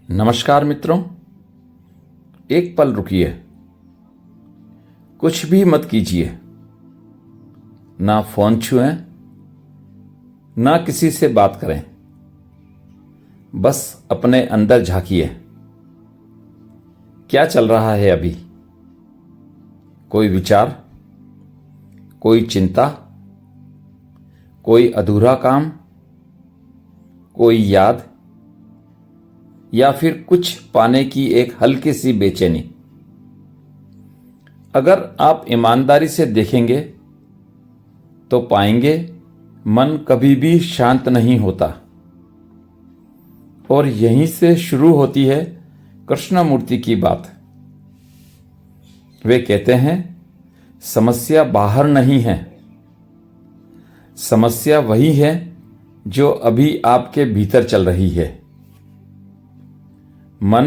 नमस्कार मित्रों, एक पल रुकिए, कुछ भी मत कीजिए, ना फोन छुएं, ना किसी से बात करें, बस अपने अंदर झांकिए। क्या चल रहा है अभी? कोई विचार, कोई चिंता, कोई अधूरा काम, कोई याद, या फिर कुछ पाने की एक हल्की सी बेचैनी। अगर आप ईमानदारी से देखेंगे तो पाएंगे मन कभी भी शांत नहीं होता। और यहीं से शुरू होती है कृष्णमूर्ति की बात। वे कहते हैं, समस्या बाहर नहीं है, समस्या वही है जो अभी आपके भीतर चल रही है। मन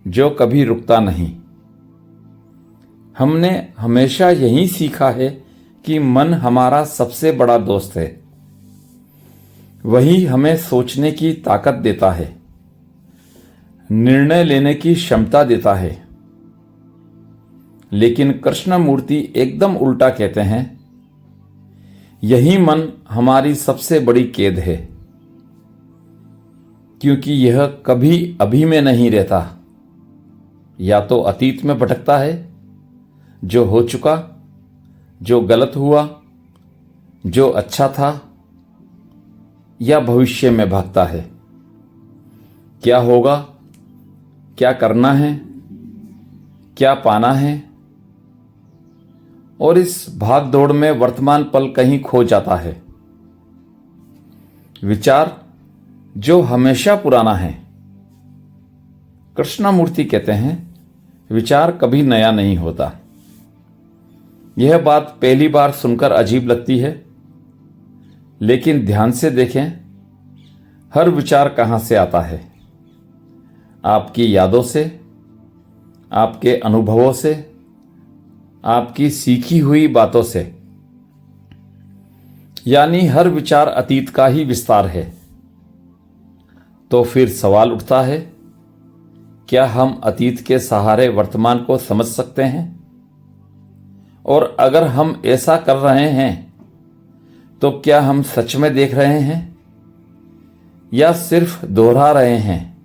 जो कभी रुकता नहीं। हमने हमेशा यही सीखा है कि मन हमारा सबसे बड़ा दोस्त है। वही हमें सोचने की ताकत देता है, निर्णय लेने की क्षमता देता है। लेकिन कृष्णमूर्ति एकदम उल्टा कहते हैं, यही मन हमारी सबसे बड़ी कैद है, क्योंकि यह कभी अभी में नहीं रहता। या तो अतीत में भटकता है, जो हो चुका, जो गलत हुआ, जो अच्छा था, या भविष्य में भागता है। क्या होगा, क्या करना है, क्या पाना है, और इस भाग दौड़ में वर्तमान पल कहीं खो जाता है। विचार जो हमेशा पुराना है। कृष्णमूर्ति कहते हैं, विचार कभी नया नहीं होता। यह बात पहली बार सुनकर अजीब लगती है, लेकिन ध्यान से देखें, हर विचार कहां से आता है? आपकी यादों से, आपके अनुभवों से, आपकी सीखी हुई बातों से। यानी हर विचार अतीत का ही विस्तार है। तो फिर सवाल उठता है, क्या हम अतीत के सहारे वर्तमान को समझ सकते हैं? और अगर हम ऐसा कर रहे हैं तो क्या हम सच में देख रहे हैं या सिर्फ दोहरा रहे हैं?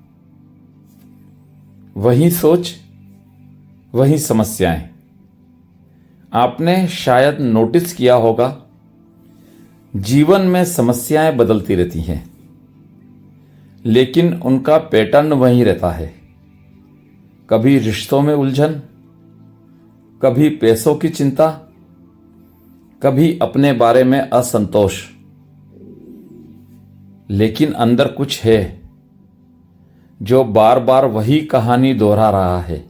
वही सोच, वही समस्याएं। आपने शायद नोटिस किया होगा, जीवन में समस्याएं बदलती रहती हैं, लेकिन उनका पैटर्न वही रहता है। कभी रिश्तों में उलझन, कभी पैसों की चिंता, कभी अपने बारे में असंतोष। लेकिन अंदर कुछ है जो बार बार वही कहानी दोहरा रहा है।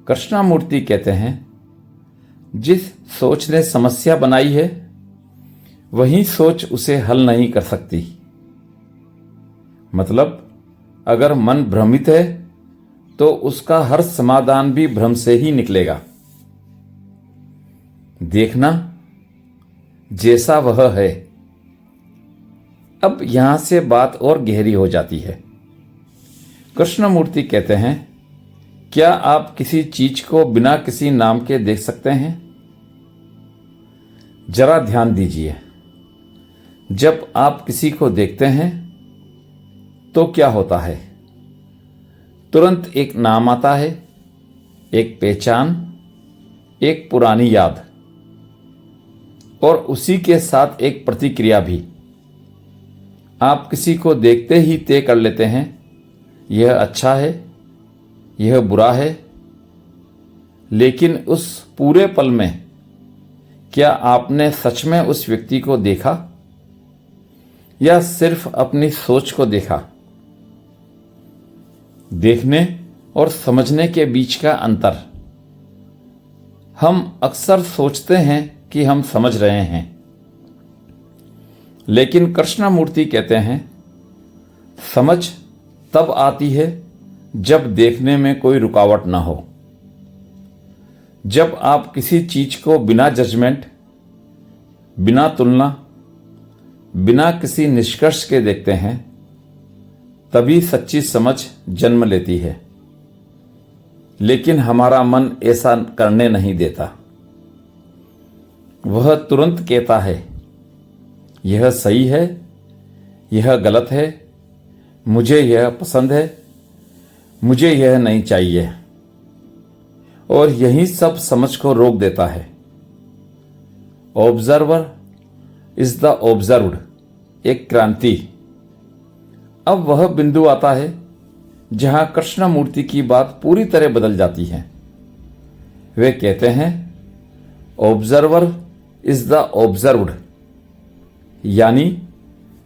कृष्णमूर्ति कहते हैं, जिस सोच ने समस्या बनाई है, वही सोच उसे हल नहीं कर सकती। मतलब, अगर मन भ्रमित है तो उसका हर समाधान भी भ्रम से ही निकलेगा। देखना जैसा वह है। अब यहां से बात और गहरी हो जाती है। कृष्णमूर्ति कहते हैं, क्या आप किसी चीज को बिना किसी नाम के देख सकते हैं? जरा ध्यान दीजिए। जब आप किसी को देखते हैं तो क्या होता है? तुरंत एक नाम आता है, एक पहचान, एक पुरानी याद, और उसी के साथ एक प्रतिक्रिया भी। आप किसी को देखते ही तय कर लेते हैं, यह अच्छा है, यह बुरा है। लेकिन उस पूरे पल में क्या आपने सच में उस व्यक्ति को देखा या सिर्फ अपनी सोच को देखा? देखने और समझने के बीच का अंतर। हम अक्सर सोचते हैं कि हम समझ रहे हैं, लेकिन कृष्णमूर्ति कहते हैं, समझ तब आती है जब देखने में कोई रुकावट ना हो। जब आप किसी चीज को बिना जजमेंट, बिना तुलना, बिना किसी निष्कर्ष के देखते हैं, तभी सच्ची समझ जन्म लेती है। लेकिन हमारा मन ऐसा करने नहीं देता। वह तुरंत कहता है, यह सही है, यह गलत है, मुझे यह पसंद है, मुझे यह नहीं चाहिए, और यही सब समझ को रोक देता है। ऑब्जर्वर इज द ऑब्जर्व्ड, एक क्रांति। अब वह बिंदु आता है जहां कृष्णमूर्ति की बात पूरी तरह बदल जाती है। वे कहते हैं, ऑब्जर्वर इज द ऑब्जर्व्ड, यानी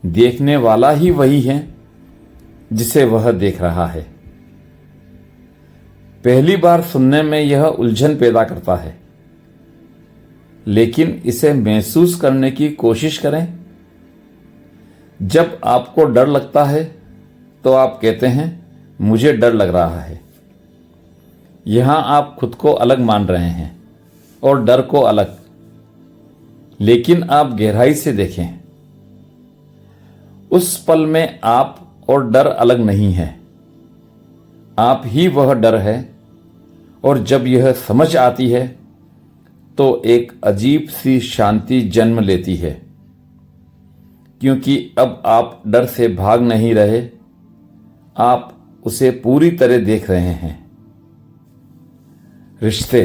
देखने वाला ही वही है जिसे वह देख रहा है। पहली बार सुनने में यह उलझन पैदा करता है, लेकिन इसे महसूस करने की कोशिश करें। जब आपको डर लगता है तो आप कहते हैं, मुझे डर लग रहा है। यहां आप खुद को अलग मान रहे हैं और डर को अलग। लेकिन आप गहराई से देखें, उस पल में आप और डर अलग नहीं है। आप ही वह डर है। और जब यह समझ आती है तो एक अजीब सी शांति जन्म लेती है, क्योंकि अब आप डर से भाग नहीं रहे, आप उसे पूरी तरह देख रहे हैं। रिश्ते,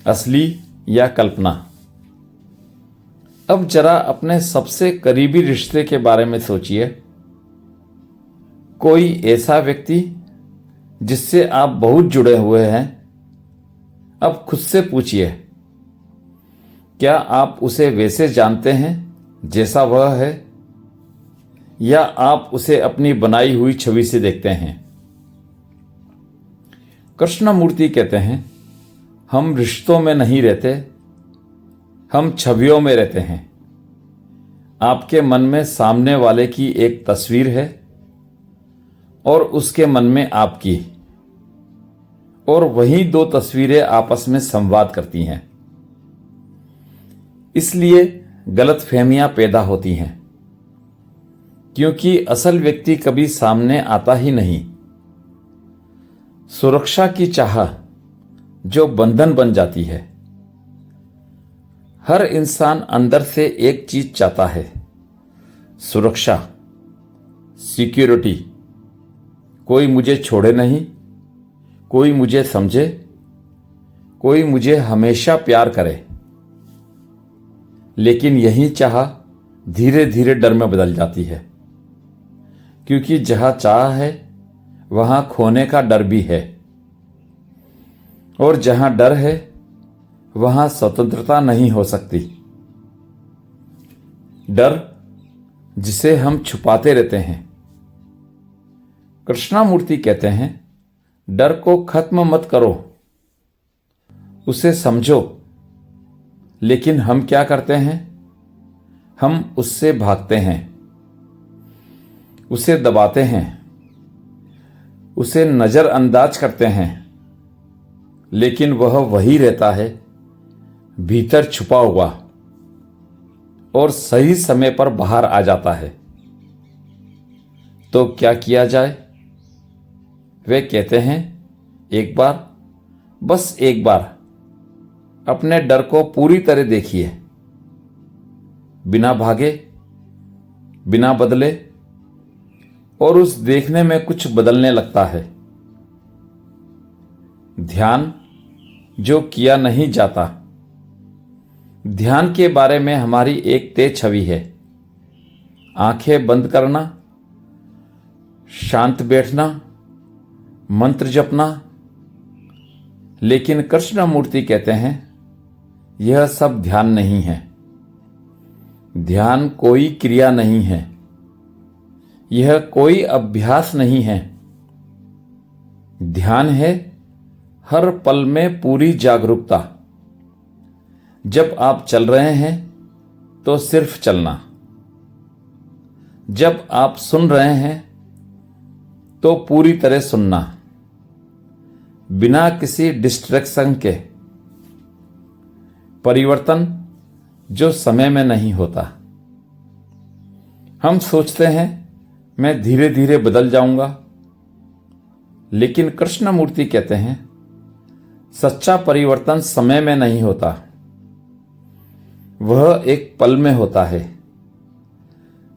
असली या कल्पना। अब जरा अपने सबसे करीबी रिश्ते के बारे में सोचिए। कोई ऐसा व्यक्ति जिससे आप बहुत जुड़े हुए हैं। अब खुद से पूछिए, क्या आप उसे वैसे जानते हैं जैसा वह है, या आप उसे अपनी बनाई हुई छवि से देखते हैं? कृष्णमूर्ति कहते हैं, हम रिश्तों में नहीं रहते, हम छवियों में रहते हैं। आपके मन में सामने वाले की एक तस्वीर है और उसके मन में आपकी, और वही दो तस्वीरें आपस में संवाद करती हैं। इसलिए गलतफहमियां पैदा होती हैं, क्योंकि असल व्यक्ति कभी सामने आता ही नहीं। सुरक्षा की चाह जो बंधन बन जाती है। हर इंसान अंदर से एक चीज चाहता है, सुरक्षा, सिक्योरिटी। कोई मुझे छोड़े नहीं, कोई मुझे समझे, कोई मुझे हमेशा प्यार करे। लेकिन यही चाह धीरे धीरे डर में बदल जाती है, क्योंकि जहां चाह है वहां खोने का डर भी है, और जहां डर है वहां स्वतंत्रता नहीं हो सकती। डर जिसे हम छुपाते रहते हैं। कृष्णमूर्ति कहते हैं, डर को खत्म मत करो, उसे समझो। लेकिन हम क्या करते हैं? हम उससे भागते हैं, उसे दबाते हैं, उसे नजरअंदाज करते हैं। लेकिन वह वही रहता है, भीतर छुपा हुआ, और सही समय पर बाहर आ जाता है। तो क्या किया जाए? वे कहते हैं, एक बार, बस एक बार अपने डर को पूरी तरह देखिए, बिना भागे, बिना बदले। और उस देखने में कुछ बदलने लगता है। ध्यान जो किया नहीं जाता। ध्यान के बारे में हमारी एक तय छवि है। आंखें बंद करना, शांत बैठना, मंत्र जपना। लेकिन कृष्णमूर्ति कहते हैं, यह सब ध्यान नहीं है। ध्यान कोई क्रिया नहीं है, यह कोई अभ्यास नहीं है। ध्यान है हर पल में पूरी जागरूकता। जब आप चल रहे हैं तो सिर्फ चलना, जब आप सुन रहे हैं तो पूरी तरह सुनना, बिना किसी डिस्ट्रैक्शन के। परिवर्तन जो समय में नहीं होता। हम सोचते हैं मैं धीरे धीरे बदल जाऊंगा। लेकिन कृष्णमूर्ति कहते हैं, सच्चा परिवर्तन समय में नहीं होता, वह एक पल में होता है।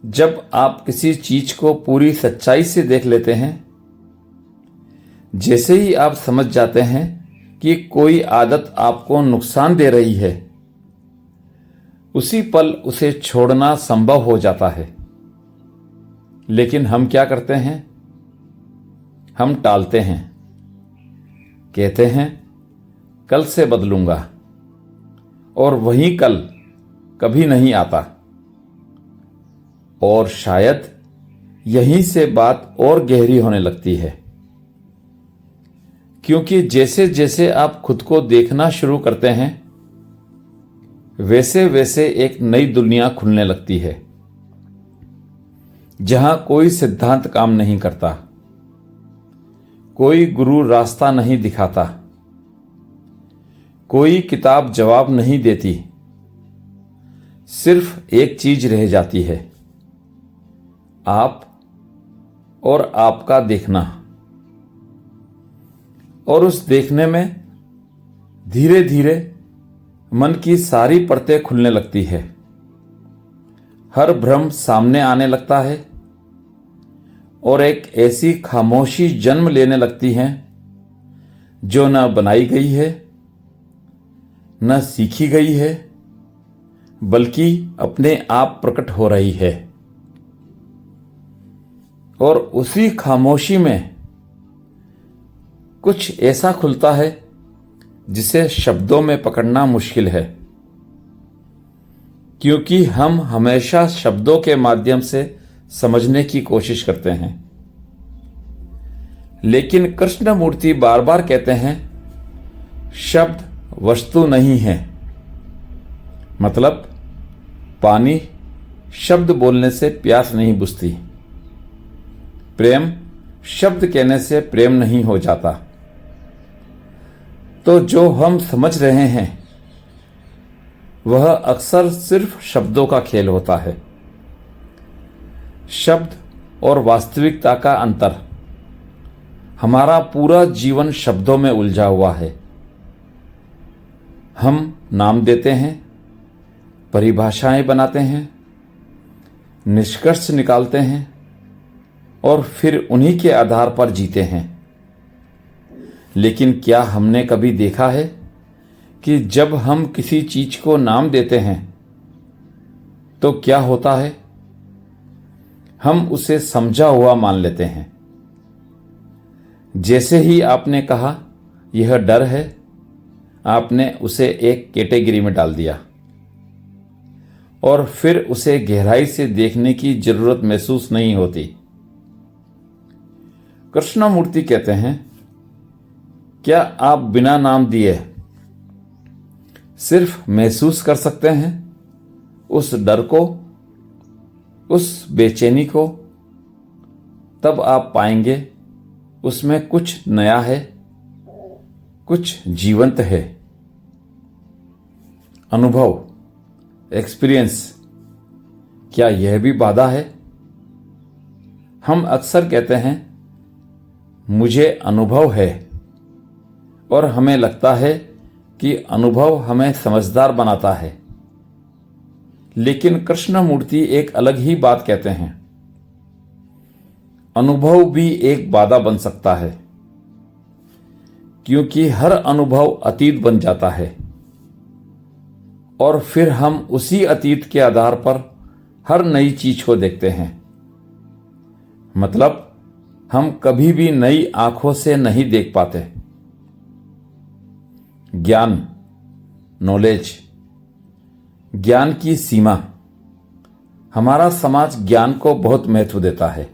जब आप किसी चीज को पूरी सच्चाई से देख लेते हैं, जैसे ही आप समझ जाते हैं कि कोई आदत आपको नुकसान दे रही है, उसी पल उसे छोड़ना संभव हो जाता है। लेकिन हम क्या करते हैं? हम टालते हैं, कहते हैं कल से बदलूंगा, और वही कल कभी नहीं आता। और शायद यहीं से बात और गहरी होने लगती है, क्योंकि जैसे जैसे आप खुद को देखना शुरू करते हैं, वैसे वैसे एक नई दुनिया खुलने लगती है, जहां कोई सिद्धांत काम नहीं करता, कोई गुरु रास्ता नहीं दिखाता, कोई किताब जवाब नहीं देती। सिर्फ एक चीज रह जाती है, आप और आपका देखना। और उस देखने में धीरे धीरे मन की सारी परतें खुलने लगती है। हर भ्रम सामने आने लगता है और एक ऐसी खामोशी जन्म लेने लगती है जो न बनाई गई है, न सीखी गई है, बल्कि अपने आप प्रकट हो रही है। और उसी खामोशी में कुछ ऐसा खुलता है जिसे शब्दों में पकड़ना मुश्किल है, क्योंकि हम हमेशा शब्दों के माध्यम से समझने की कोशिश करते हैं। लेकिन कृष्णमूर्ति बार बार कहते हैं, शब्द वस्तु नहीं है। मतलब पानी शब्द बोलने से प्यास नहीं बुझती, प्रेम शब्द कहने से प्रेम नहीं हो जाता। तो जो हम समझ रहे हैं वह अक्सर सिर्फ शब्दों का खेल होता है। शब्द और वास्तविकता का अंतर। हमारा पूरा जीवन शब्दों में उलझा हुआ है। हम नाम देते हैं, परिभाषाएं बनाते हैं, निष्कर्ष निकालते हैं और फिर उन्हीं के आधार पर जीते हैं। लेकिन क्या हमने कभी देखा है कि जब हम किसी चीज को नाम देते हैं तो क्या होता है? हम उसे समझा हुआ मान लेते हैं। जैसे ही आपने कहा यह डर है, आपने उसे एक कैटेगरी में डाल दिया और फिर उसे गहराई से देखने की जरूरत महसूस नहीं होती। कृष्णमूर्ति कहते हैं, क्या आप बिना नाम दिए सिर्फ महसूस कर सकते हैं उस डर को, उस बेचैनी को? तब आप पाएंगे उसमें कुछ नया है, कुछ जीवंत है। अनुभव, एक्सपीरियंस, क्या यह भी बाधा है? हम अक्सर कहते हैं मुझे अनुभव है, और हमें लगता है कि अनुभव हमें समझदार बनाता है। लेकिन कृष्णमूर्ति एक अलग ही बात कहते हैं। अनुभव भी एक बाधा बन सकता है, क्योंकि हर अनुभव अतीत बन जाता है और फिर हम उसी अतीत के आधार पर हर नई चीज को देखते हैं। मतलब हम कभी भी नई आंखों से नहीं देख पाते। ज्ञान, नॉलेज, ज्ञान की सीमा। हमारा समाज ज्ञान को बहुत महत्व देता है।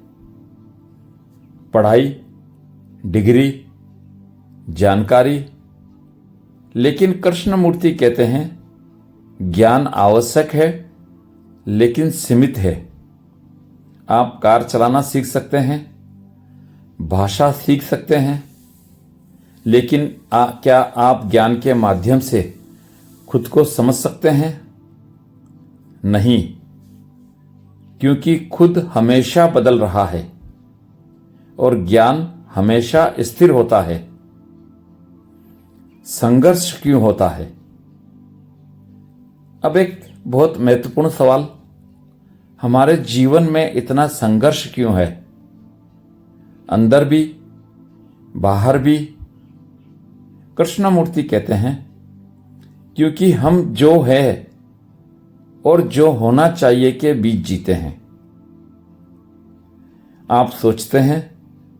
पढ़ाई, डिग्री, जानकारी। लेकिन कृष्णमूर्ति कहते हैं ज्ञान आवश्यक है, लेकिन सीमित है। आप कार चलाना सीख सकते हैं, भाषा सीख सकते हैं, लेकिन क्या आप ज्ञान के माध्यम से खुद को समझ सकते हैं? नहीं। क्योंकि खुद हमेशा बदल रहा है और ज्ञान हमेशा स्थिर होता है। संघर्ष क्यों होता है? अब एक बहुत महत्वपूर्ण सवाल, हमारे जीवन में इतना संघर्ष क्यों है? अंदर भी बाहर भी। कृष्णमूर्ति कहते हैं क्योंकि हम जो है और जो होना चाहिए के बीच जीते हैं। आप सोचते हैं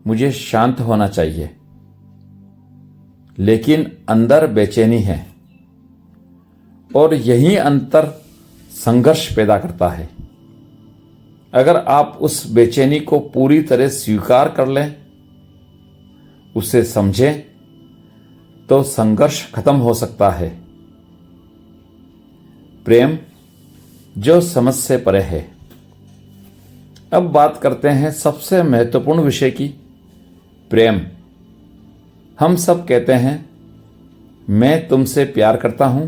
मुझे शांत होना चाहिए, लेकिन अंदर बेचैनी है और यही अंतर संघर्ष पैदा करता है। अगर आप उस बेचैनी को पूरी तरह स्वीकार कर लें, उसे समझें, तो संघर्ष खत्म हो सकता है। प्रेम जो समझ से परे है। अब बात करते हैं सबसे महत्वपूर्ण विषय की, प्रेम। हम सब कहते हैं मैं तुमसे प्यार करता हूं,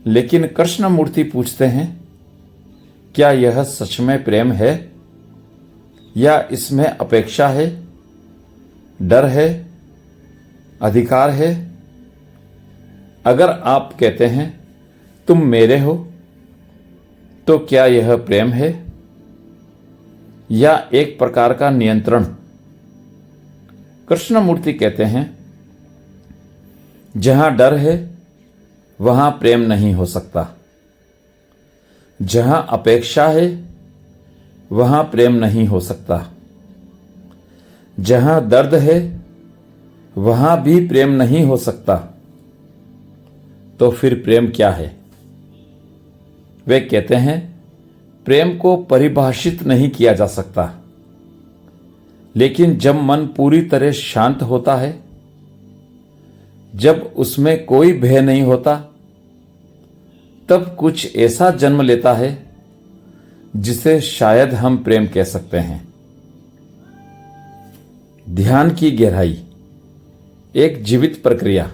लेकिन कृष्णमूर्ति पूछते हैं क्या यह सच में प्रेम है या इसमें अपेक्षा है, डर है, अधिकार है? अगर आप कहते हैं तुम मेरे हो, तो क्या यह प्रेम है या एक प्रकार का नियंत्रण? कृष्णमूर्ति कहते हैं जहां डर है वहां प्रेम नहीं हो सकता, जहां अपेक्षा है वहां प्रेम नहीं हो सकता, जहां दर्द है वहां भी प्रेम नहीं हो सकता। तो फिर प्रेम क्या है? वे कहते हैं प्रेम को परिभाषित नहीं किया जा सकता, लेकिन जब मन पूरी तरह शांत होता है, जब उसमें कोई भय नहीं होता, तब कुछ ऐसा जन्म लेता है जिसे शायद हम प्रेम कह सकते हैं। ध्यान की गहराई एक जीवित प्रक्रिया।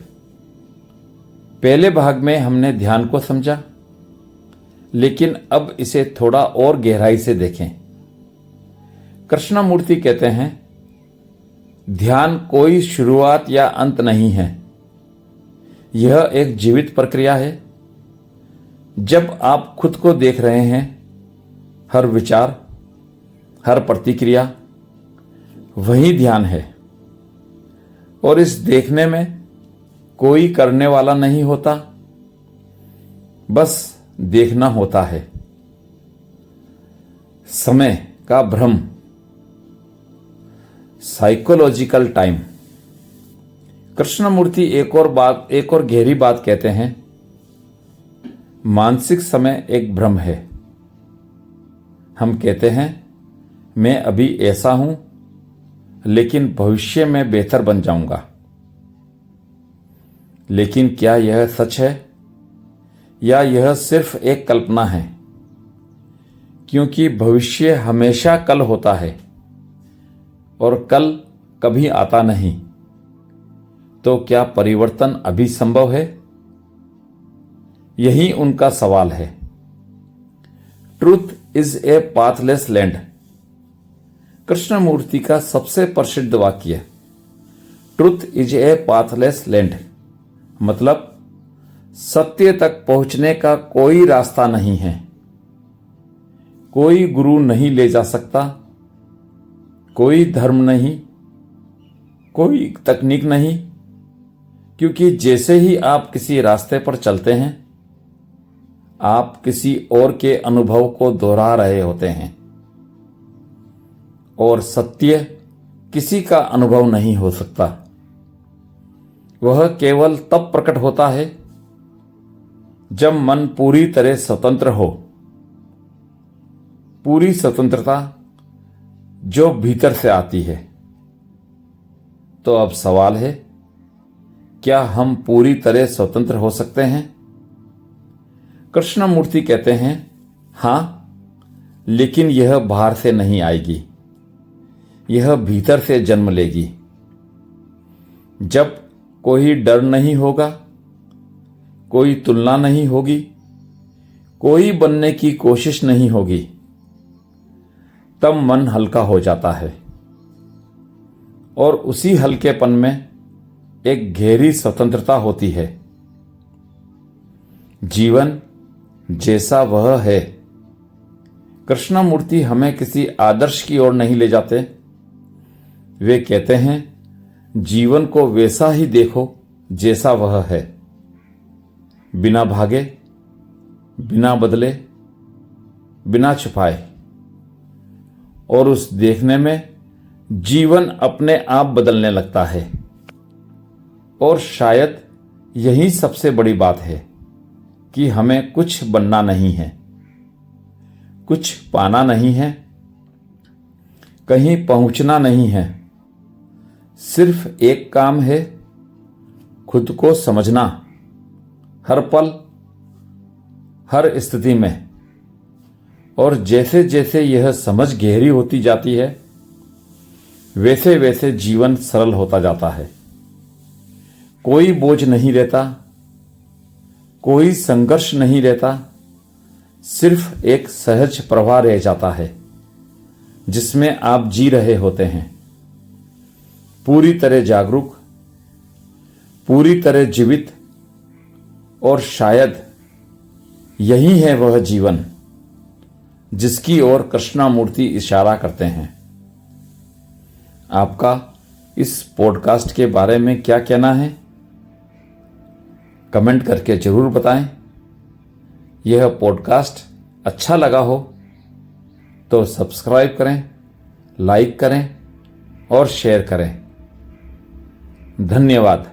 पहले भाग में हमने ध्यान को समझा, लेकिन अब इसे थोड़ा और गहराई से देखें। कृष्णमूर्ति कहते हैं ध्यान कोई शुरुआत या अंत नहीं है, यह एक जीवित प्रक्रिया है। जब आप खुद को देख रहे हैं, हर विचार, हर प्रतिक्रिया, वही ध्यान है। और इस देखने में कोई करने वाला नहीं होता, बस देखना होता है। समय का भ्रम, साइकोलॉजिकल टाइम। कृष्णमूर्ति एक और गहरी बात कहते हैं, मानसिक समय एक भ्रम है। हम कहते हैं मैं अभी ऐसा हूं, लेकिन भविष्य में बेहतर बन जाऊंगा। लेकिन क्या यह सच है या यह सिर्फ एक कल्पना है? क्योंकि भविष्य हमेशा कल होता है और कल कभी आता नहीं। तो क्या परिवर्तन अभी संभव है? यही उनका सवाल है। Truth is a pathless land, Krishnamurti का सबसे प्रसिद्ध वाक्य। Truth is a pathless land मतलब सत्य तक पहुंचने का कोई रास्ता नहीं है। कोई गुरु नहीं ले जा सकता, कोई धर्म नहीं, कोई तकनीक नहीं, क्योंकि जैसे ही आप किसी रास्ते पर चलते हैं, आप किसी और के अनुभव को दोहरा रहे होते हैं। और सत्य किसी का अनुभव नहीं हो सकता। वह केवल तब प्रकट होता है जब मन पूरी तरह स्वतंत्र हो। पूरी स्वतंत्रता जो भीतर से आती है। तो अब सवाल है, क्या हम पूरी तरह स्वतंत्र हो सकते हैं? कृष्णमूर्ति कहते हैं हां, लेकिन यह बाहर से नहीं आएगी, यह भीतर से जन्म लेगी। जब कोई डर नहीं होगा, कोई तुलना नहीं होगी, कोई बनने की कोशिश नहीं होगी, तब मन हल्का हो जाता है और उसी हल्केपन में एक गहरी स्वतंत्रता होती है। जीवन जैसा वह है। कृष्णमूर्ति हमें किसी आदर्श की ओर नहीं ले जाते। वे कहते हैं, जीवन को वैसा ही देखो जैसा वह है, बिना भागे, बिना बदले, बिना छुपाए। और उस देखने में जीवन अपने आप बदलने लगता है। और शायद यही सबसे बड़ी बात है कि हमें कुछ बनना नहीं है, कुछ पाना नहीं है, कहीं पहुंचना नहीं है। सिर्फ एक काम है, खुद को समझना, हर पल, हर स्थिति में। और जैसे जैसे यह समझ गहरी होती जाती है, वैसे वैसे जीवन सरल होता जाता है। कोई बोझ नहीं रहता, कोई संघर्ष नहीं रहता, सिर्फ एक सहज प्रवाह रह जाता है जिसमें आप जी रहे होते हैं, पूरी तरह जागरूक, पूरी तरह जीवित। और शायद यही है वह जीवन जिसकी ओर कृष्णमूर्ति इशारा करते हैं। आपका इस पॉडकास्ट के बारे में क्या कहना है? कमेंट करके जरूर बताएं। यह पॉडकास्ट अच्छा लगा हो तो सब्सक्राइब करें, लाइक करें और शेयर करें। धन्यवाद।